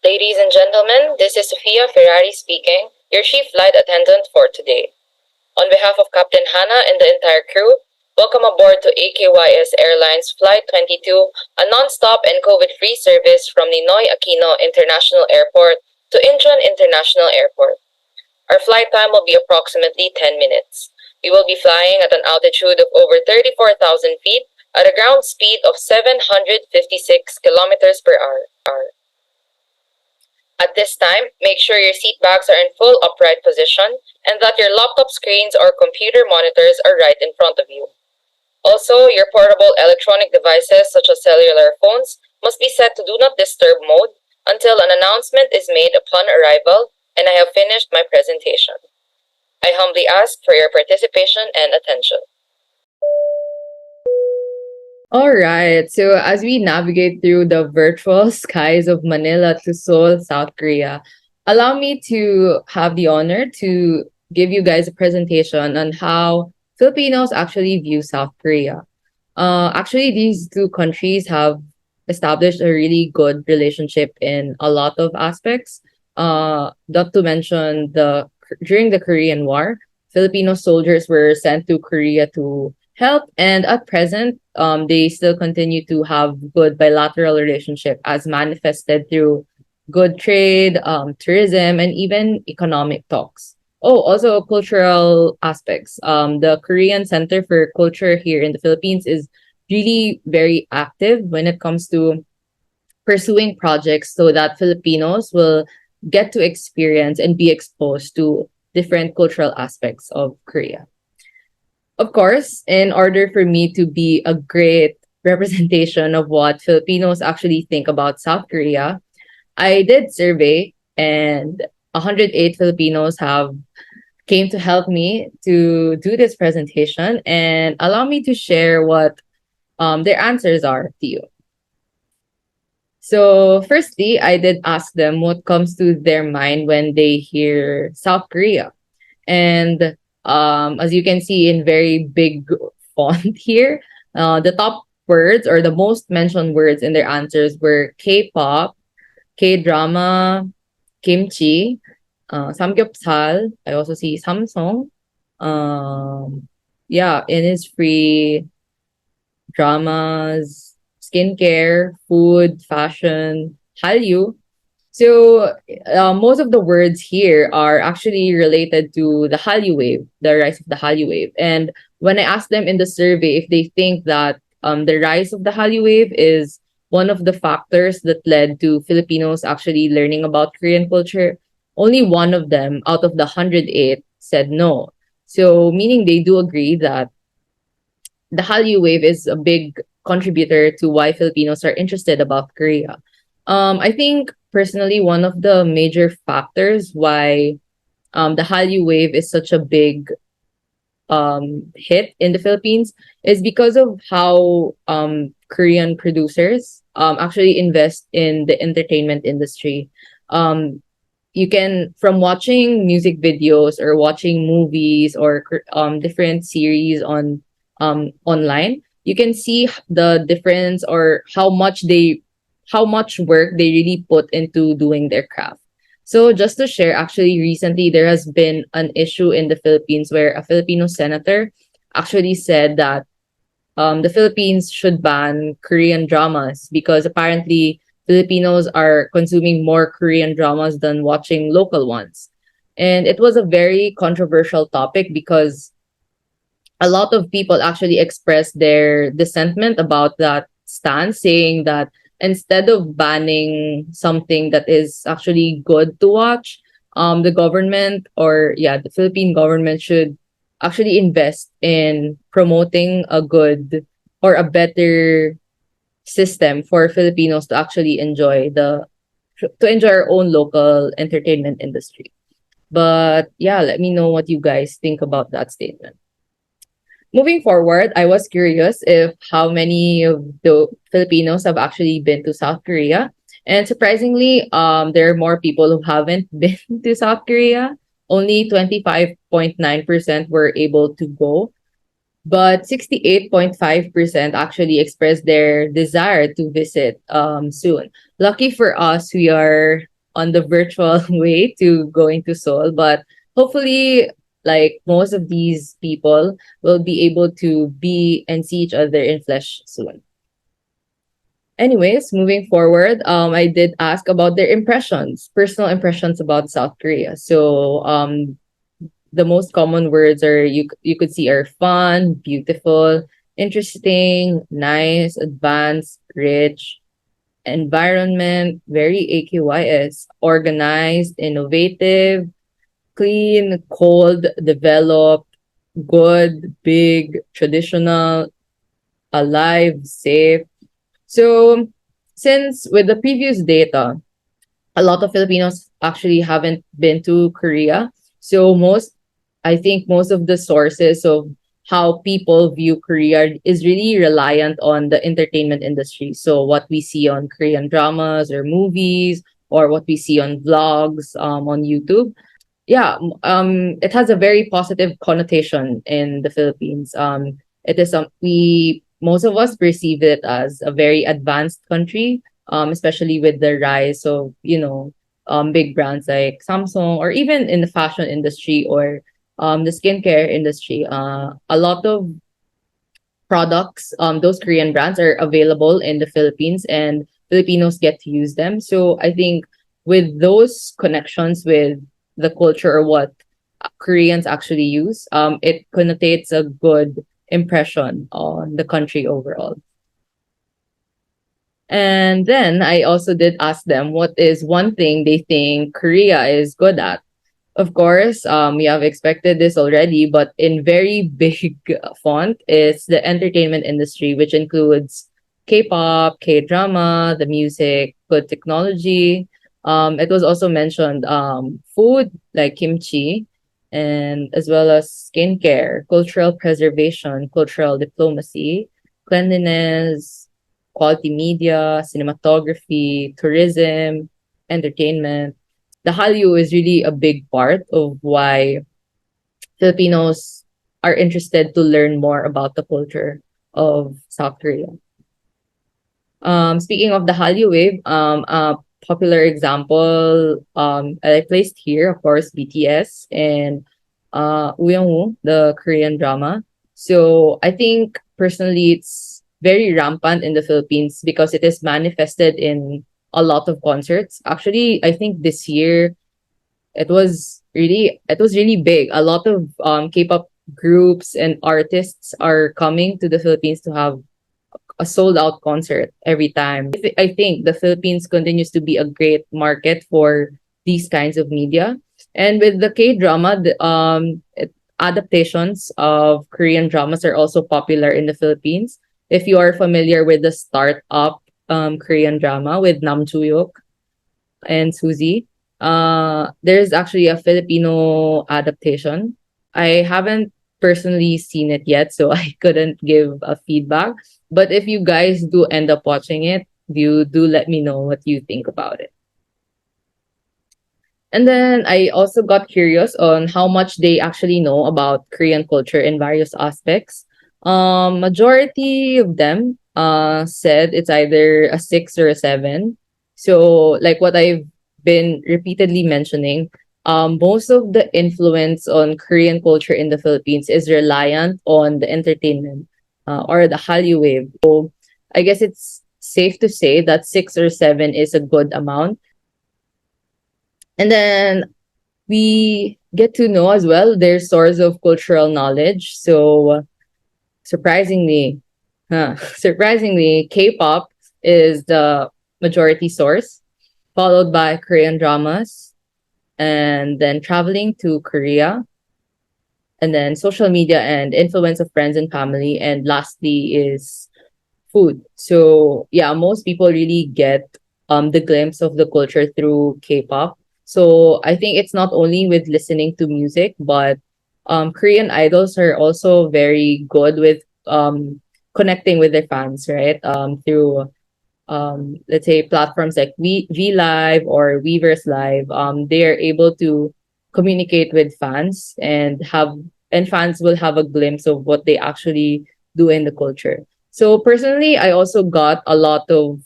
Ladies and gentlemen, this is Sophia Ferraris speaking, your chief flight attendant for today. On behalf of Captain Hannah and the entire crew, welcome aboard to AKYS Airlines Flight 22, a non-stop and COVID-free service from Ninoy Aquino International Airport to Incheon International Airport. Our flight time will be approximately 10 minutes. We will be flying at an altitude of over 34,000 feet at a ground speed of 756 kilometers per hour. At this time, make sure your seat backs are in full upright position and that your laptop screens or computer monitors are right in front of you. Also, your portable electronic devices such as cellular phones must be set to do not disturb mode until an announcement is made upon arrival and I have finished my presentation. I humbly ask for your participation and attention. All right. So as we navigate through the virtual skies of Manila to Seoul, South Korea, allow me to have the honor to give you guys a presentation on how Filipinos actually view South Korea. Actually, these two countries have established a really good relationship in a lot of aspects. Not to mention during the Korean War, Filipino soldiers were sent to Korea to help, and at present, they still continue to have good bilateral relationship as manifested through good trade, tourism, and even economic talks. Oh, also cultural aspects. The Korean Center for Culture here in the Philippines is really very active when it comes to pursuing projects so that Filipinos will get to experience and be exposed to different cultural aspects of Korea. Of course, in order for me to be a great representation of what Filipinos actually think about South Korea, I did survey and 108 Filipinos have came to help me to do this presentation and allow me to share what their answers are to you. So, firstly, I did ask them what comes to their mind when they hear South Korea. And as you can see in very big font here, the top words or the most mentioned words in their answers were K-pop, K-drama, kimchi, samgyeopsal. I also see Samsung. Yeah, Innisfree, dramas, skincare, food, fashion, Hallyu. So most of the words here are actually related to the Hallyu wave, the rise of the Hallyu wave. And when I asked them in the survey if they think that the rise of the Hallyu wave is one of the factors that led to Filipinos actually learning about Korean culture, only one of them out of the 108 said no. So meaning they do agree that the Hallyu wave is a big contributor to why Filipinos are interested about Korea. I think personally one of the major factors why the Hallyu wave is such a big hit in the Philippines is because of how Korean producers actually invest in the entertainment industry. You can from watching music videos or watching movies or different series on online, you can see the difference or how much work they really put into doing their craft. So just to share, actually recently there has been an issue in the Philippines where a Filipino senator actually said that the Philippines should ban Korean dramas because apparently Filipinos are consuming more Korean dramas than watching local ones. And it was a very controversial topic because a lot of people actually expressed their dissentment about that stance, saying that instead of banning something that is actually good to watch, the government or yeah, the Philippine government should actually invest in promoting a good or a better system for Filipinos to actually enjoy our own local entertainment industry. But yeah, let me know what you guys think about that statement. Moving forward, I was curious if how many of the Filipinos have actually been to South Korea. And surprisingly, there are more people who haven't been to South Korea. Only 25.9% were able to go, but 68.5% actually expressed their desire to visit soon. Lucky for us, we are on the virtual way to going to Seoul, but hopefully, like most of these people will be able to be and see each other in flesh soon. Anyways, moving forward, I did ask about their impressions, personal impressions about South Korea. So, the most common words are you could see are fun, beautiful, interesting, nice, advanced, rich, environment, very AKYS, organized, innovative, clean, cold, developed, good, big, traditional, alive, safe. So, since with the previous data, a lot of Filipinos actually haven't been to Korea. So I think most of the sources of how people view Korea is really reliant on the entertainment industry. So what we see on Korean dramas or movies, or what we see on vlogs on YouTube. Yeah, it has a very positive connotation in the Philippines. It is we most of us perceive it as a very advanced country, especially with the rise of big brands like Samsung, or even in the fashion industry or the skincare industry. A lot of products, those Korean brands are available in the Philippines, and Filipinos get to use them. So I think with those connections with the culture, or what Koreans actually use, it connotates a good impression on the country overall. And then I also did ask them what is one thing they think Korea is good at. Of course, we have expected this already, but in very big font is the entertainment industry, which includes K-pop, K-drama, the music, good technology. It was also mentioned food like kimchi, and as well as skincare, cultural preservation, cultural diplomacy, cleanliness, quality media, cinematography, tourism, entertainment. The Hallyu is really a big part of why Filipinos are interested to learn more about the culture of South Korea. Speaking of the Hallyu wave, a popular example I placed here, of course, BTS and Woo, the Korean drama. So I think personally it's very rampant in the Philippines because it is manifested in a lot of concerts. Actually, I think this year it was really big. A lot of K-pop groups and artists are coming to the Philippines to have a sold out concert every time. I think the Philippines continues to be a great market for these kinds of media. And with the K drama, adaptations of Korean dramas are also popular in the Philippines. If you are familiar with the startup Korean drama with Nam Joo and Suzy, there's actually a Filipino adaptation. I haven't personally seen it yet, so I couldn't give a feedback. But if you guys do end up watching it, you do let me know what you think about it. And then I also got curious on how much they actually know about Korean culture in various aspects. Majority of them said it's either a 6 or a 7. So like what I've been repeatedly mentioning, most of the influence on Korean culture in the Philippines is reliant on the entertainment or the Hallyu wave. So I guess it's safe to say that 6 or 7 is a good amount. And then we get to know as well their source of cultural knowledge. So surprisingly, surprisingly, K-pop is the majority source, followed by Korean dramas, and then traveling to Korea, and then social media and influence of friends and family, and lastly is food. So yeah, most people really get the glimpse of the culture through K-pop. So I think it's not only with listening to music, but Korean idols are also very good with connecting with their fans, right? Through let's say platforms like V Live or Weverse Live. They are able to communicate with fans and fans will have a glimpse of what they actually do in the culture. So personally, I also got a lot of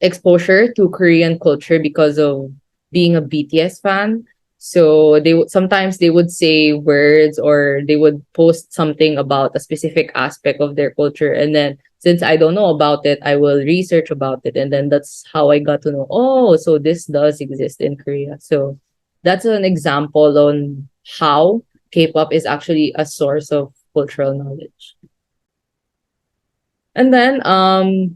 exposure to Korean culture because of being a BTS fan. So sometimes they would say words or they would post something about a specific aspect of their culture, and then since I don't know about it, I will research about it, and then that's how I got to know. Oh, so this does exist in Korea. So that's an example on how K-pop is actually a source of cultural knowledge. And then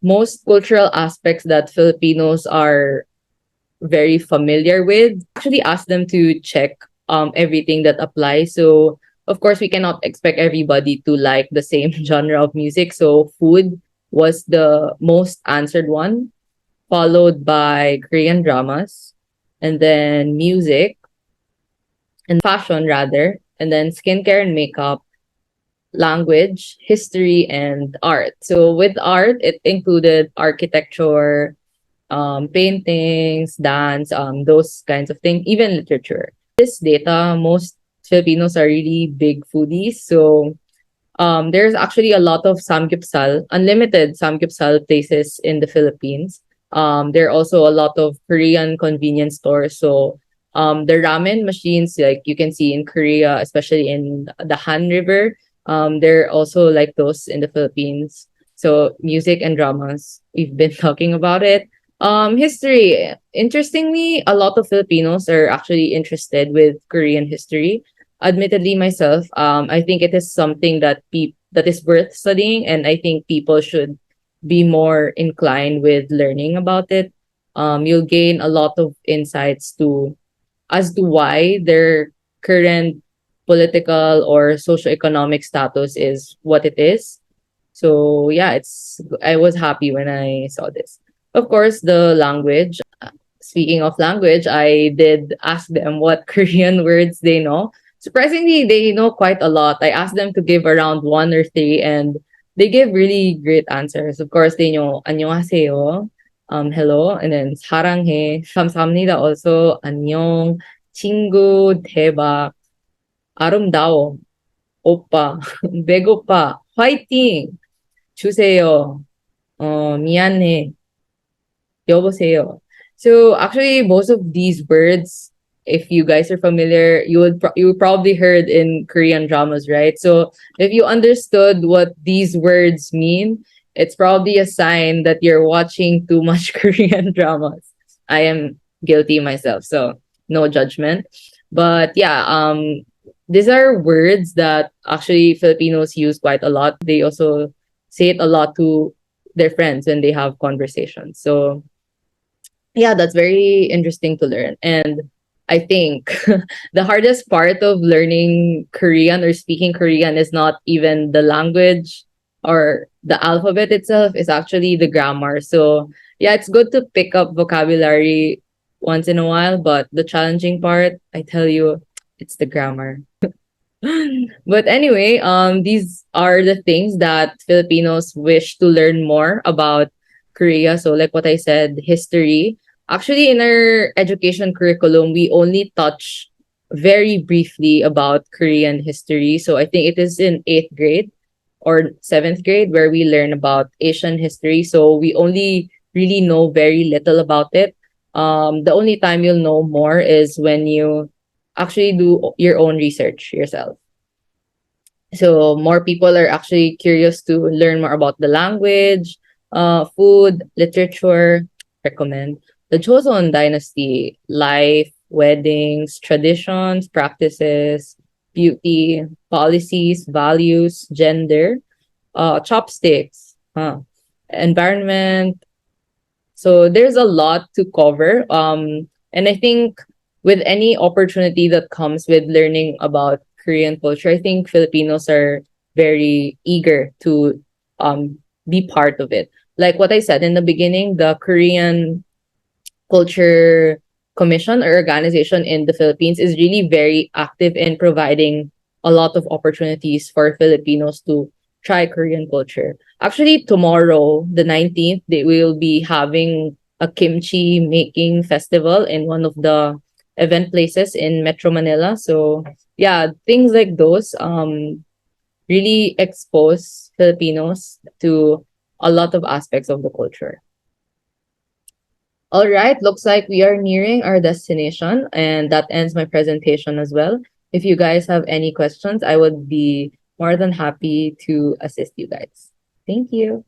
most cultural aspects that Filipinos are very familiar with, actually ask them to check everything that applies. So of course we cannot expect everybody to like the same genre of music. So food was the most answered one, followed by Korean dramas, and then music and fashion rather, and then skincare and makeup, language, history, and art. So with art, it included architecture, paintings, dance, those kinds of things, even literature. This data, most Filipinos are really big foodies. So there's actually a lot of samgyeopsal, unlimited samgyeopsal places in the Philippines. There are also a lot of Korean convenience stores. So the ramen machines, like you can see in Korea, especially in the Han River, there are also like those in the Philippines. So music and dramas, we've been talking about it. History. Interestingly, a lot of Filipinos are actually interested with Korean history. Admittedly, myself, I think it is something that that is worth studying, and I think people should be more inclined with learning about it. You'll gain a lot of insights to as to why their current political or socioeconomic status is what it is. So yeah, it's I was happy when I saw this. Of course, the language. Speaking of language, I did ask them what Korean words they know. Surprisingly, they know quite a lot. I asked them to give around one or three, and they give really great answers. Of course, they know 안녕하세요, hello, and then 사랑해, 감사합니다. Also, 안녕, 친구, 대박, 아름다워, 오빠, 배고파, 화이팅, 주세요, 미안해, 여보세요. So actually, most of these words, if you guys are familiar, you probably heard in Korean dramas, right? So if you understood what these words mean, it's probably a sign that you're watching too much Korean dramas. I am guilty myself, so no judgment. But yeah, these are words that actually Filipinos use quite a lot. They also say it a lot to their friends when they have conversations. So yeah, that's very interesting to learn. And I think the hardest part of learning Korean or speaking Korean is not even the language or the alphabet itself, is actually the grammar. So yeah, it's good to pick up vocabulary once in a while, but the challenging part, I tell you, it's the grammar. But anyway, these are the things that Filipinos wish to learn more about Korea. So, like what I said, history. Actually, in our education curriculum, we only touch very briefly about Korean history. So, I think it is in eighth grade or seventh grade where we learn about Asian history. So, we only really know very little about it. The only time you'll know more is when you actually do your own research yourself. So more people are actually curious to learn more about the language, food, literature. Recommend the Joseon Dynasty, life, weddings, traditions, practices, beauty, policies, values, gender, chopsticks, environment. So there's a lot to cover. And I think with any opportunity that comes with learning about Korean culture, I think Filipinos are very eager to be part of it. Like what I said in the beginning, the Korean Culture Commission or organization in the Philippines is really very active in providing a lot of opportunities for Filipinos to try Korean culture. Actually, tomorrow, the 19th, they will be having a kimchi making festival in one of the event places in Metro Manila. So, yeah, things like those really expose Filipinos to a lot of aspects of the culture. All right, looks like we are nearing our destination, and that ends my presentation as well. If you guys have any questions, I would be more than happy to assist you guys. Thank you.